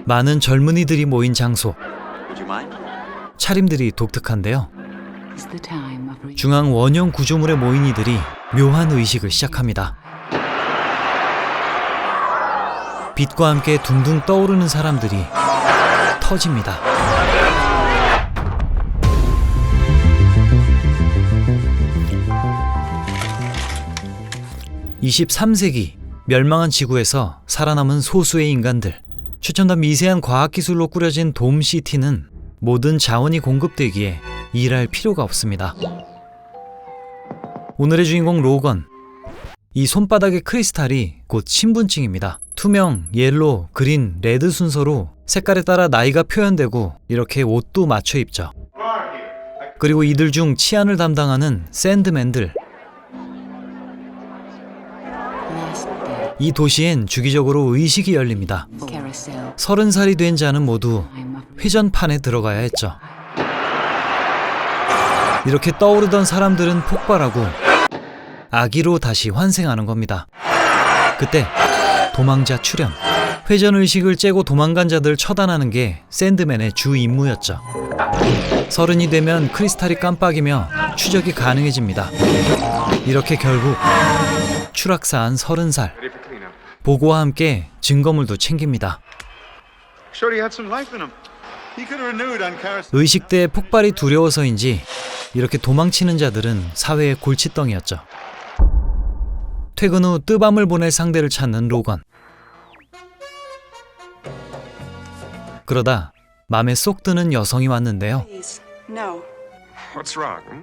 많은 젊은이들이 모인 장소. 차림들이 독특한데요. 중앙 원형 구조물에 모인 이들이 묘한 의식을 시작합니다. 빛과 함께 둥둥 떠오르는 사람들이 터집니다. (23세기) 멸망한 지구에서 살아남은 소수의 인간들. 최첨단 미세한 과학기술로 꾸려진 돔시티는 모든 자원이 공급되기에 일할 필요가 없습니다. 오늘의 주인공 로건. 이 손바닥의 크리스탈이 곧 신분증입니다. 투명, 옐로, 그린, 레드 순서로 색깔에 따라 나이가 표현되고 이렇게 옷도 맞춰 입죠. 그리고 이들 중 치안을 담당하는 샌드맨들. 이 도시엔 주기적으로 의식이 열립니다. 30살이 된 자는 모두 회전판에 들어가야 했죠. 이렇게 떠오르던 사람들은 폭발하고 아기로 다시 환생하는 겁니다. 그때 도망자 출현. 회전의식을 째고 도망간 자들 처단하는 게 샌드맨의 주 임무였죠. 30이 되면 크리스탈이 깜빡이며 추적이 가능해집니다. 이렇게 결국 추락사한 30살. 보고와 함께 증거물도 챙깁니다. 의식대의 폭발이 두려워서인지 이렇게 도망치는 자들은 사회의 골칫덩이였죠. 퇴근 후 뜨밤을 보낼 상대를 찾는 로건. 그러다 맘에 쏙 드는 여성이 왔는데요.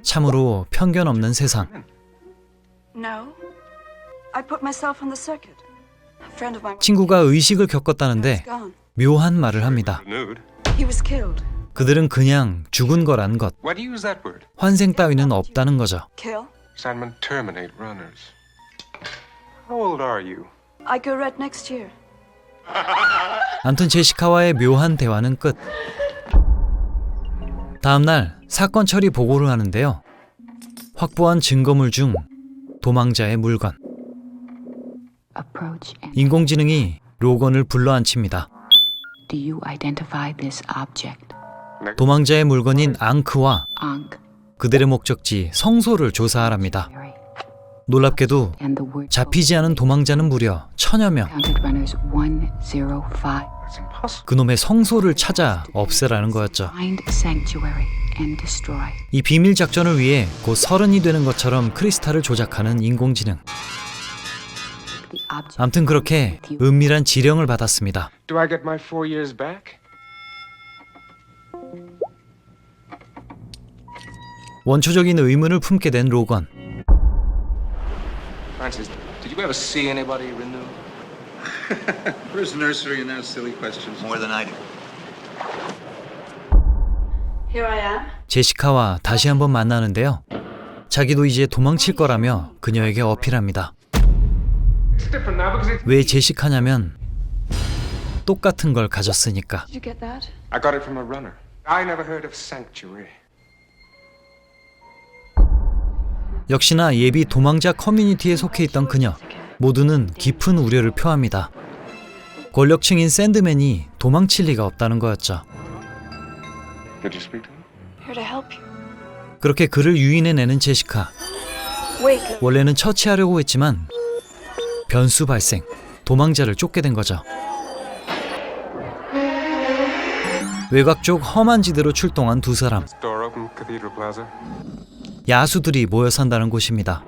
참으로 편견 없는 세상. 친구가 의식을 겪었다는데 묘한 말을 합니다. 그들은 그냥 죽은 거란 것. 환생 따위는 없다는 거죠. 암튼 제시카와의 묘한 대화는 끝. 다음날 사건 처리 보고를 하는데요. 확보한 증거물 중 도망자의 물건. 인공지능이 로건을 불러앉힙니다. 도망자의 물건인 앙크와 그들의 목적지 성소를 조사하랍니다. 놀랍게도 잡히지 않은 도망자는 무려 1000여 명. 그놈의 성소를 찾아 없애라는 거였죠. 이 비밀 작전을 위해 곧 30이 되는 것처럼 크리스탈을 조작하는 인공지능. 암튼 그렇게 은밀한 지령을 받았습니다. 원초적인 의문을 품게 된 로건. Francis, did you ever see anybody renew? Where's nursery and those silly questions? More than I do. Here I am. 제시카와 다시 한번 만나는데요. 자기도 이제 도망칠 거라며 그녀에게 어필합니다. 왜 제시카냐면 똑같은 걸 가졌으니까. Did you get that? I got it from a runner. I never heard of sanctuary. 역시나 예비 도망자 커뮤니티에 속해 있던 그녀. 모두는 깊은 우려를 표합니다. 권력층인 샌드맨이 도망칠 리가 없다는 거였죠. Did you speak to him? Here to help you. 그렇게 그를 유인해내는 제시카. Wake up. 원래는 처치하려고 했지만 변수 발생. 도망자를 쫓게 된 거죠. 외곽 쪽 험한 지대로 출동한 두 사람. Door open, Cathedral Plaza. 야수들이 모여 산다는 곳입니다.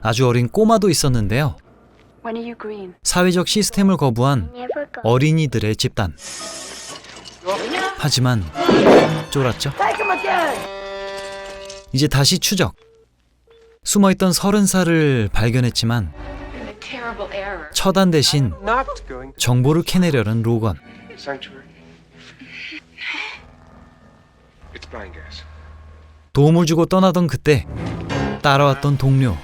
아주 어린 꼬마도 있었는데요. When are you green? 사회적 시스템을 거부한 어린이들의 집단. 하지만 쫄았죠. 이제 다시 추적. 숨어있던 30살을 발견했지만 Terrible error. 처단 대신 Not going 정보를 캐내려는 로건. sanctuary. It's blind gas. 도움을 주고 떠나던 그때 따라왔던 동료.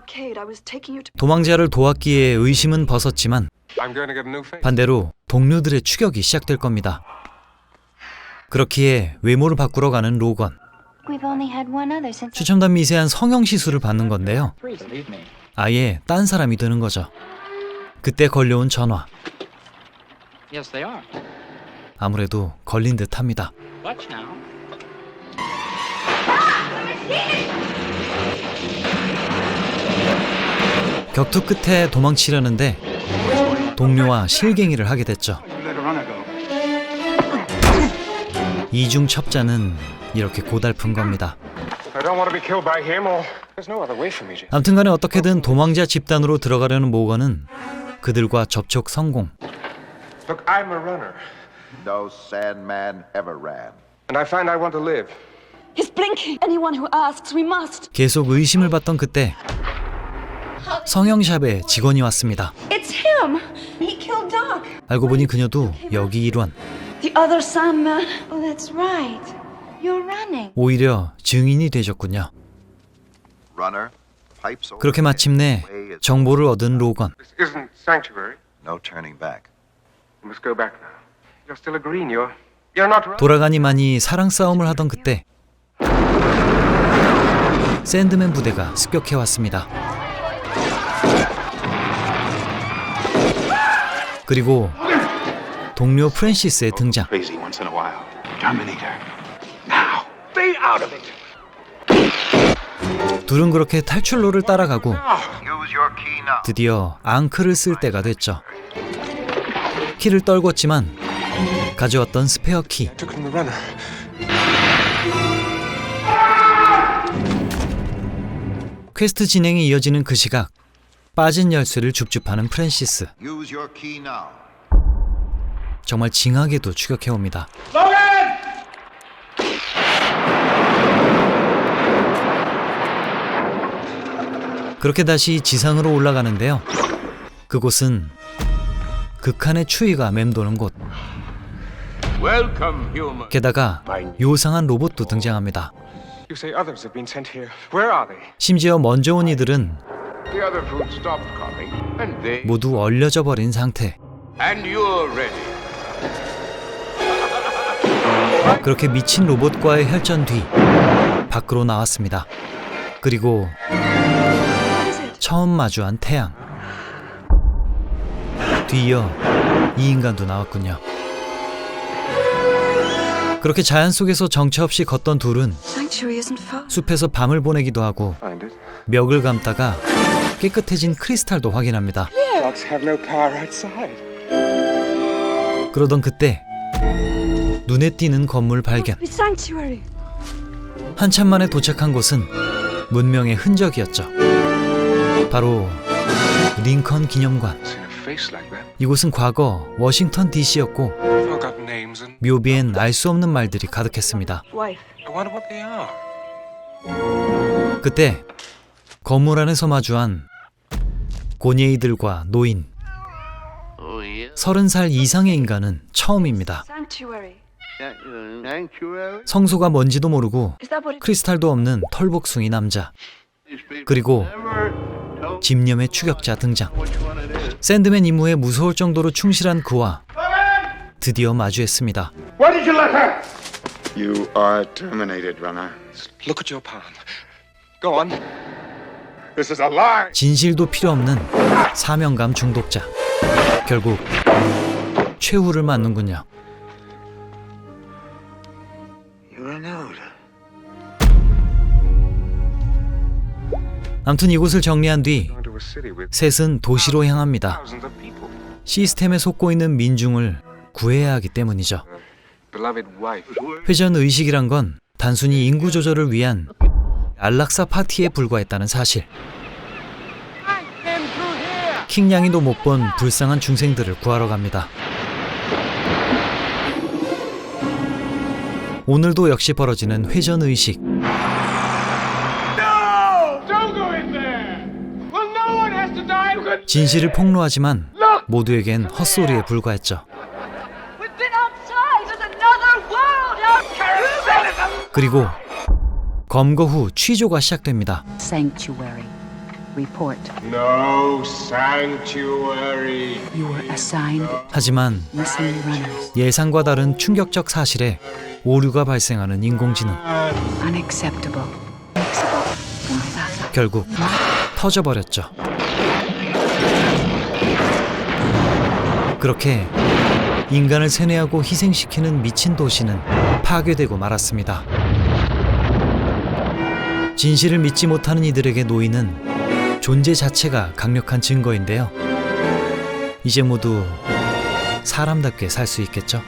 Kate, I was taking you to. 도망자를 도왔기에 의심은 벗었지만 I'm going to get a new face. 반대로 동료들의 추격이 시작될 겁니다. 그렇기에 외모를 바꾸러 가는 로건. We've only had one other since. 최첨단 미세한 성형 시술을 받는 건데요. 아예 딴 사람이 되는 거죠. 그때 걸려온 전화. Yes, they are. 아무래도 걸린 듯합니다. Watch now. 격투 끝에 도망치려는데 동료와 실갱이를 하게 됐죠. You let a runner go. 이중 첩자는 이렇게 고달픈 겁니다. I don't want to be killed by him or there's no other way for me, Jim. 암튼간에 어떻게든 도망자 집단으로 들어가려는 모건은 그들과 접촉 성공. Look, I'm a runner, No Sandman ever ran. and I find I want to live. He's blinking. Anyone who asks, we must. 계속 의심을 받던 그때 성형샵에 직원이 왔습니다. It's him. He killed Doc. 알고 보니 그녀도 여기 일원. The other Sandman. Oh, that's right. You're running. 오히려 증인이 되셨군요. Runner, pipes over. 그렇게 마침내 정보를 얻은 로건. This isn't sanctuary. No turning back. You must go back now. You're still a green. You're not running. 돌아가니만이 사랑 싸움을 하던 그때 샌드맨 부대가 습격해 왔습니다. 그리고 동료 프랜시스의 등장. Crazy once in a while. Terminator. Now. Stay out of it. 둘은 그렇게 탈출로를 따라가고 Use your key now. 드디어 앙크를 쓸 때가 됐죠. 키를 떨궜지만 가져왔던 스페어 키. I took it from the runner. 퀘스트 진행이 이어지는 그 시각 빠진 열쇠를 줍줍하는 프랜시스. Use your key now. 정말 징하게도 추격해옵니다. 그렇게 다시 지상으로 올라가는데요. 그곳은 극한의 추위가 맴도는 곳. Welcome, human. 게다가 요상한 로봇도 등장합니다. You say others have been sent here. Where are they? 심지어 먼저 온 이들은 The other fruit stopped coming, and they. 모두 얼려져 버린 상태. And you're ready. 그렇게 미친 로봇과의 혈전 뒤 밖으로 나왔습니다. 그리고 처음 마주한 태양. 뒤이어 이 인간도 나왔군요. 그렇게 자연 속에서 정처 없이 걷던 둘은 Sanctuary isn't far. 숲에서 밤을 보내기도 하고 Find it. 멱을 감다가 깨끗해진 크리스탈도 확인합니다. Dogs have no car outside. 그러던 그때 눈에 띄는 건물 발견. The sanctuary. 한참 만에 도착한 곳은 문명의 흔적이었죠. 바로 링컨 기념관. Seen a face like that. 이곳은 과거 워싱턴 DC였고 Forgotten names and 묘비엔 알 수 없는 말들이 가득했습니다. Wife. I wonder what they are. 그때 건물 안에서 마주한 고니에이들과 노인. 30살 이상의 인간은 처음입니다. Sanctuary. 성소가 뭔지도 모르고 Is that what it 크리스탈도 없는 털복숭이 남자. 그리고 집념의 추격자 등장. 샌드맨 임무에 무서울 정도로 충실한 그와 드디어 마주했습니다. Why did you let her? You are terminated, runner. Look at your palm. Go on. This is a lie. 진실도 필요 없는 사명감 중독자. 결국 최후를 맞는군요. You renewed. 암튼 이곳을 정리한 뒤 Going to a city with 셋은 도시로 향합니다. thousands of people. 시스템에 속고 있는 민중을 구해야 하기 때문이죠. Beloved wife. 회전 의식이란 건 단순히 인구 조절을 위한 안락사 파티에 불과했다는 사실. 킹냥이도 못 본 불쌍한 중생들을 구하러 갑니다. 오늘도 역시 벌어지는 회전 의식. Don't go in there. Well, no one has to die. 진실을 폭로하지만 모두에겐 헛소리에 불과했죠. We've been outside. There's another world out there. 그리고 검거 후 취조가 시작됩니다. Sanctuary. Report. No sanctuary. You were assigned 하지만 missing runners. 예상과 다른 충격적 사실에 오류가 발생하는 인공지능. Unacceptable. 결국 터져버렸죠. 그렇게 인간을 세뇌하고 희생시키는 미친 도시는 파괴되고 말았습니다. 진실을 믿지 못하는 이들에게 노인은 존재 자체가 강력한 증거인데요. 이제 모두 사람답게 살 수 있겠죠?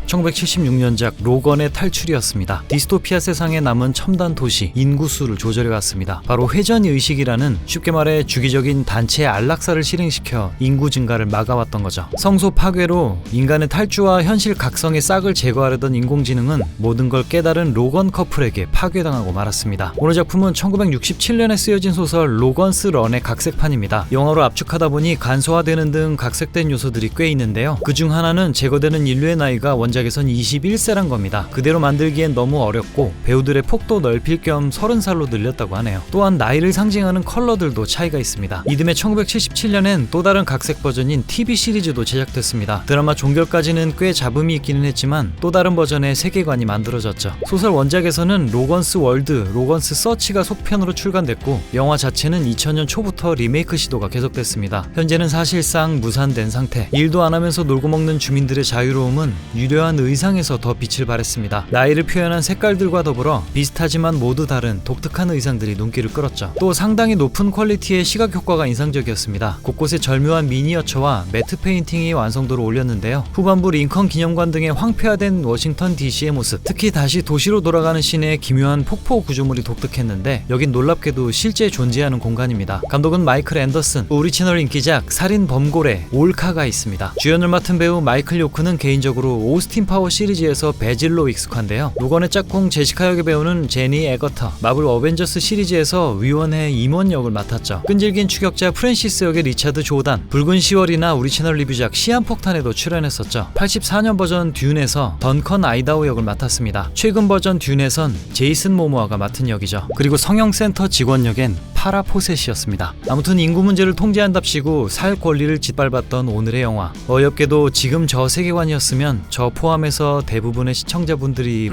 (1976년작) 로건의 탈출이었습니다. 디스토피아 세상에 남은 첨단 도시 인구수를 조절해왔습니다. 바로 회전의식이라는, 쉽게 말해 주기적인 단체의 안락사를 실행시켜 인구 증가를 막아왔던 거죠. 성소 파괴로 인간의 탈주와 현실 각성의 싹을 제거하려던 인공지능은 모든 걸 깨달은 로건 커플에게 파괴당하고 말았습니다. 오늘 작품은 1967년에 쓰여진 소설 로건스 런의 각색판입니다. 영화로 압축하다 보니 간소화되는 등 각색된 요소들이 꽤 있는데요. 그중 하나는 제거되는 인류의 나이가 원작에선 21세란 겁니다. 그대로 만들기엔 너무 어렵고 배우들의 폭도 넓힐 겸 30살로 늘렸다고 하네요. 또한 나이를 상징하는 컬러들도 차이가 있습니다. 이듬해 1977년엔 또 다른 각색 버전인 TV 시리즈도 제작됐습니다. 드라마 종결까지는 꽤 잡음이 있기는 했지만 또 다른 버전의 세계관이 만들어졌죠. 소설 원작에서는 로건스 월드, 로건스 서치가 속편으로 출간됐고 영화 자체는 2000년 초부터 리메이크 시도가 계속됐습니다. 현재는 사실상 무산된 상태. 일도 안 하면서 놀고 먹는 주민들의 자유로움은 유려한 의상에서 더 빛을 발했습니다. 나이를 표현한 색깔들과 더불어 비슷하지만 모두 다른 독특한 의상들이 눈길을 끌었죠. 또 상당히 높은 퀄리티의 시각 효과가 인상적이었습니다. 곳곳에 절묘한 미니어처와 매트 페인팅이 완성도를 올렸는데요. 후반부 링컨 기념관 등의 황폐화된 워싱턴 DC의 모습, 특히 다시 도시로 돌아가는 씬의 기묘한 폭포 구조물이 독특했는데 여긴 놀랍게도 실제 존재하는 공간입니다. 감독은 마이클 앤더슨, 우리 채널 인기작 살인 범고래 올카가 있습니다. 주연을 맡은 배우 마이클 요크는 개인적으로 오스틴 파워 시리즈에서 베질로 익숙한데요. 로건의 짝꿍 제시카 역의 배우는 제니 에거터, 마블 어벤져스 시리즈에서 위원회 임원 역을 맡았죠. 끈질긴 추격자 프랜시스 역의 리차드 조단, 붉은 10월이나 우리 채널 리뷰작 시한폭탄에도 출연했었죠. 84년 버전 듄에서 던컨 아이다호 역을 맡았습니다. 최근 버전 듄에선 제이슨 모모아가 맡은 역이죠. 그리고 성형센터 직원 역엔 파라 포셋이었습니다. 아무튼 인구 문제를 통제한답시고 살 권리를 짓밟았던 오늘의 영화. 어이없게도 지금 저 세계관이었으면 저 포함해서 대부분의 시청자분들이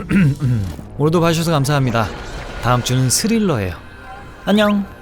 오늘도 봐주셔서 감사합니다. 다음 주는 스릴러예요. 안녕.